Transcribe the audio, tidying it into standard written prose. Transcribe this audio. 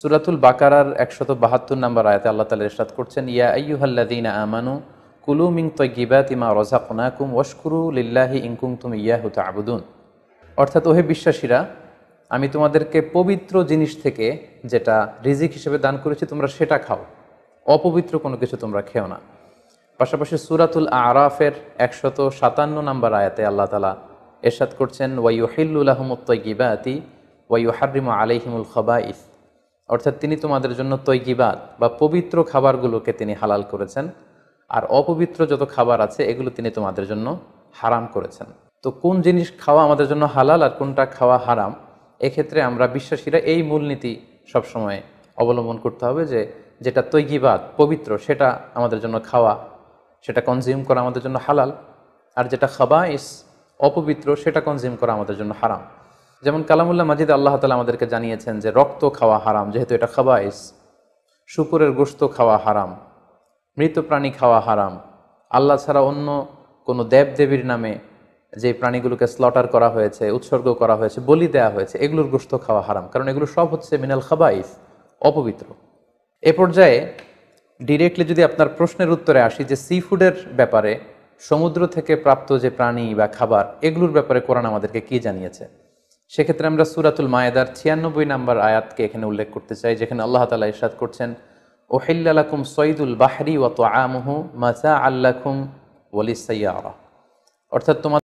সূরাতুল বাকারার ১৭২ নম্বর আয়াতে আল্লাহ তাআলা ইরশাদ করছেন, ইয়া আইয়ুহাল্লাযীনা আমানু কুলু মিন তাইয়্যিবাতি মা রাযাকনাকুম ওয়াশকুরু লিল্লাহি ইন কুনতুম ইয়্যাহু তা'বুদুন। অর্থাৎ ওহে বিশ্বাসীরা, আমি তোমাদেরকে পবিত্র জিনিস থেকে যেটা রিজিক হিসেবে দান করেছি তোমরা সেটা খাও, অপবিত্র কোনো কিছু তোমরা খেও না। পাশাপাশি সূরাতুল আরাফের ১৫৭ নম্বর আয়াতে আল্লাহ তাআলা ইরশাদ করছেন, ওয়া ইউহিল্লু লাহুমুত তাইয়্যিবাতি ওয়া ইউহাররিমু আলাইহিমুল খাবাইস। অর্থাৎ তিনি তোমাদের জন্য তৈয়িবাত বা পবিত্র খাবারগুলোকে তিনি হালাল করেছেন, আর অপবিত্র যত খাবার আছে এগুলো তিনি তোমাদের জন্য হারাম করেছেন। তো কোন জিনিস খাওয়া আমাদের জন্য হালাল আর কোনটা খাওয়া হারাম, এক্ষেত্রে আমরা বিশ্বাসীরা এই মূলনীতি সবসময় অবলম্বন করতে হবে যে যেটা তৈয়িবাত পবিত্র সেটা আমাদের জন্য খাওয়া, সেটা কনজিউম করা আমাদের জন্য হালাল, আর যেটা খাবাইস অপবিত্র সেটা কনজিউম করা আমাদের জন্য হারাম। যেমন কালামুল্লাহ মাজিদ আল্লাহ তাআলা আমাদেরকে জানিয়েছেন যে রক্ত খাওয়া হারাম, যেহেতু এটা খাবাইস। শূকরের গোশত খাওয়া হারাম, মৃত প্রাণী খাওয়া হারাম, আল্লাহ ছাড়া অন্য কোনো দেবদেবীর নামে যে প্রাণীগুলোকে স্লটার করা হয়েছে, উৎসর্গ করা হয়েছে, বলি দেওয়া হয়েছে, এগুলোর গোশত খাওয়া হারাম, কারণ এগুলো সব হচ্ছে মিনাল খাবাইস, অপবিত্র। এ পর্যায়ে ডিরেক্টলি যদি আপনার প্রশ্নের উত্তরে আসি যে সি ফুডের ব্যাপারে, সমুদ্র থেকে প্রাপ্ত যে প্রাণী বা খাবার এগুলোর ব্যাপারে কোরআন আমাদেরকে কি জানিয়েছে, সেক্ষেত্রে আমরা সূরাতুল মায়েদার ৯৬ নম্বর আয়াতকে এখানে উল্লেখ করতে চাই, যেখানে আল্লাহ তাআলা ইরশাদ করছেন, উহিল্লা লাকুম সয়দুল বাহরি ওয়া তুআমুহু মাতাআল লাকুম ওয়া লিস-সাইয়ারা। অর্থাৎ তোমাদের